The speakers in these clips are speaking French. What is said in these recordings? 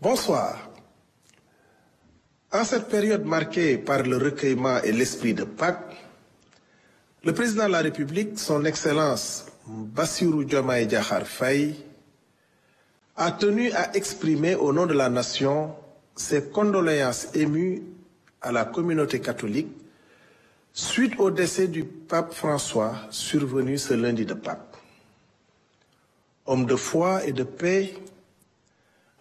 Bonsoir. En cette période marquée par le recueillement et l'esprit de Pâques, le président de la République, son Excellence Bassirou Diomaye Diakhar Faye, a tenu à exprimer au nom de la nation ses condoléances émues à la communauté catholique suite au décès du pape François survenu ce lundi de Pâques. Homme de foi et de paix,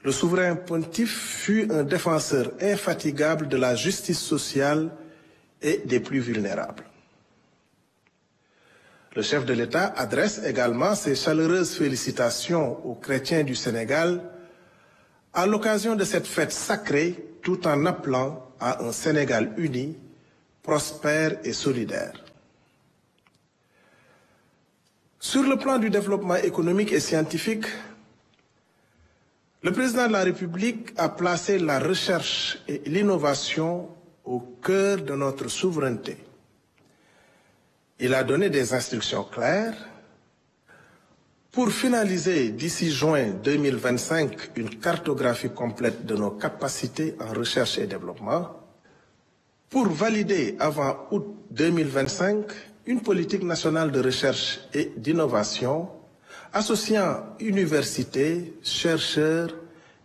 le souverain pontife fut un défenseur infatigable de la justice sociale et des plus vulnérables. Le chef de l'État adresse également ses chaleureuses félicitations aux chrétiens du Sénégal à l'occasion de cette fête sacrée, tout en appelant à un Sénégal uni, prospère et solidaire. Sur le plan du développement économique et scientifique, le président de la République a placé la recherche et l'innovation au cœur de notre souveraineté. Il a donné des instructions claires pour finaliser d'ici juin 2025 une cartographie complète de nos capacités en recherche et développement, pour valider avant août 2025 une politique nationale de recherche et d'innovation associant universités, chercheurs,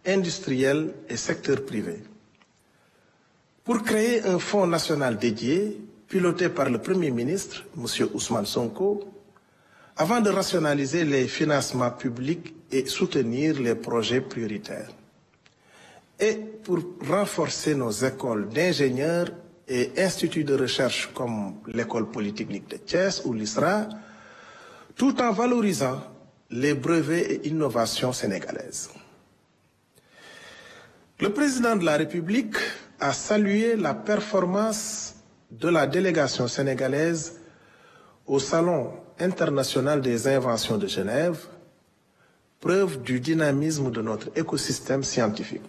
industriels et secteur privé, pour créer un fonds national dédié, piloté par le Premier ministre, M. Ousmane Sonko, avant de rationaliser les financements publics et soutenir les projets prioritaires, et pour renforcer nos écoles d'ingénieurs et instituts de recherche comme l'École polytechnique de Thiès ou l'ISRA, tout en valorisant les brevets et innovations sénégalaises. Le président de la République a salué la performance de la délégation sénégalaise au Salon international des inventions de Genève, preuve du dynamisme de notre écosystème scientifique.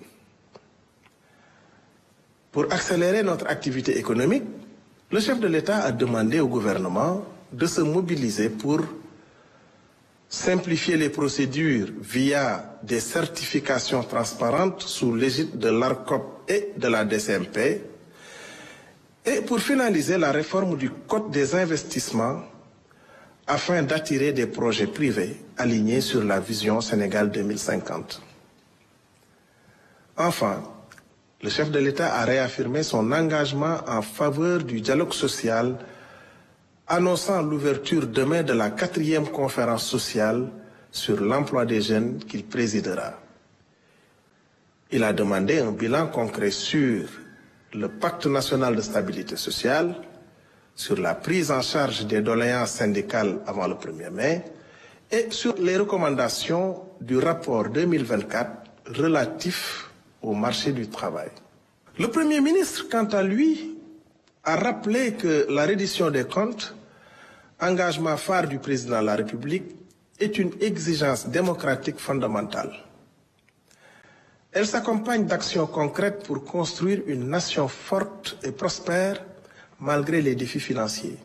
Pour accélérer notre activité économique, le chef de l'État a demandé au gouvernement de se mobiliser pour simplifier les procédures via des certifications transparentes sous l'égide de l'ARCOP et de la DCMP, et pour finaliser la réforme du Code des investissements afin d'attirer des projets privés alignés sur la vision Sénégal 2050. Enfin, le chef de l'État a réaffirmé son engagement en faveur du dialogue social, annonçant l'ouverture demain de la 4e conférence sociale sur l'emploi des jeunes qu'il présidera. Il a demandé un bilan concret sur le pacte national de stabilité sociale, sur la prise en charge des doléances syndicales avant le 1er mai et sur les recommandations du rapport 2024 relatif au marché du travail. Le Premier ministre, quant à lui, a rappelé que la reddition des comptes, engagement phare du président de la République, est une exigence démocratique fondamentale. Elle s'accompagne d'actions concrètes pour construire une nation forte et prospère malgré les défis financiers.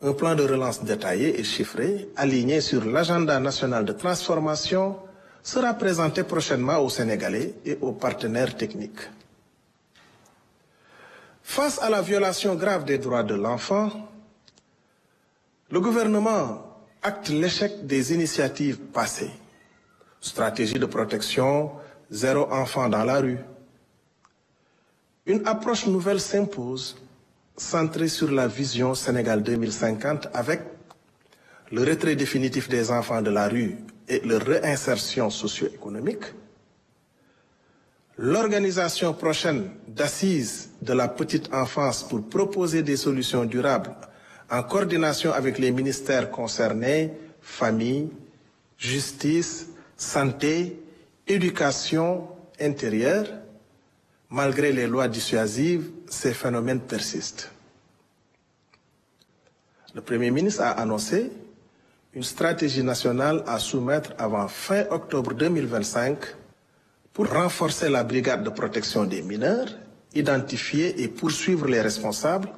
Un plan de relance détaillé et chiffré, aligné sur l'agenda national de transformation, sera présenté prochainement aux Sénégalais et aux partenaires techniques. Face à la violation grave des droits de l'enfant, le gouvernement acte l'échec des initiatives passées. Stratégie de protection, 0 enfant dans la rue. Une approche nouvelle s'impose, centrée sur la vision Sénégal 2050 avec le retrait définitif des enfants de la rue et leur réinsertion socio-économique, l'organisation prochaine d'assises de la petite enfance pour proposer des solutions durables en coordination avec les ministères concernés, famille, justice, santé, éducation, intérieure. Malgré les lois dissuasives, ces phénomènes persistent. Le Premier ministre a annoncé une stratégie nationale à soumettre avant fin octobre 2025 pour renforcer la brigade de protection des mineurs, identifier et poursuivre les responsables.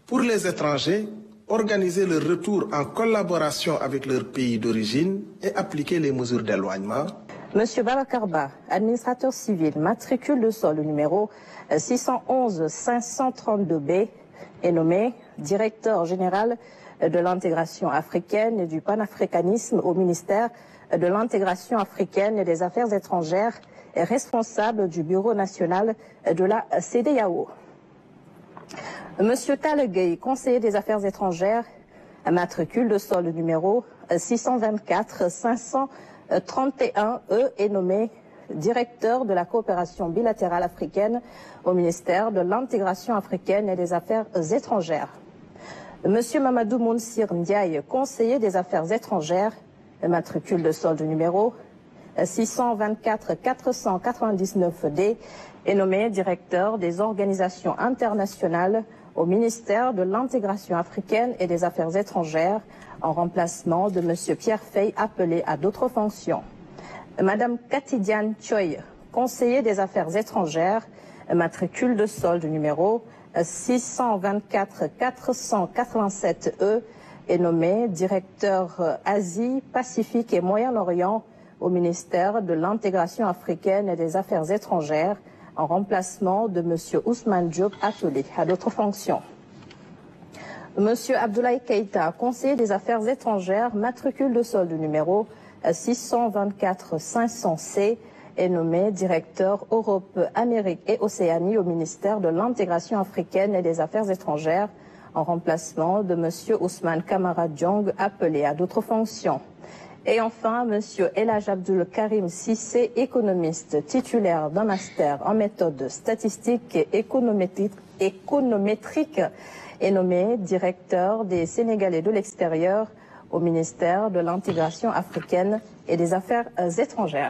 Pour les étrangers, organiser leur retour en collaboration avec leur pays d'origine et appliquer les mesures d'éloignement. Monsieur Babakarba, administrateur civil, matricule de sol numéro 611 532B, est nommé directeur général de l'intégration africaine et du panafricanisme au ministère de l'intégration africaine et des affaires étrangères et responsable du bureau national de la CEDEAO. Monsieur Talegueye, conseiller des affaires étrangères, matricule de sol numéro 624 531E, est nommé directeur de la coopération bilatérale africaine au ministère de l'intégration africaine et des affaires étrangères. Monsieur Mamadou Mounsir Ndiaye, conseiller des affaires étrangères, matricule de solde numéro 624 499D, est nommé directeur des organisations internationales au ministère de l'intégration africaine et des affaires étrangères en remplacement de monsieur Pierre Fay, appelé à d'autres fonctions. Madame Katidiane Choy, conseiller des affaires étrangères, matricule de solde numéro 624 487E, est nommée directeur Asie, Pacifique et Moyen-Orient au ministère de l'intégration africaine et des affaires étrangères en remplacement de monsieur Ousmane Diop, appelé à d'autres fonctions. Monsieur Abdoulaye Keïta, conseiller des affaires étrangères, matricule de solde numéro 624 500C, est nommé directeur Europe, Amérique et Océanie au ministère de l'intégration africaine et des affaires étrangères en remplacement de monsieur Ousmane Kamara Diong, appelé à d'autres fonctions. Et enfin, monsieur Elhaj Abdul Karim Sissé, économiste titulaire d'un master en méthode statistique et économétrique, est nommé directeur des Sénégalais de l'extérieur au ministère de l'intégration africaine et des affaires étrangères.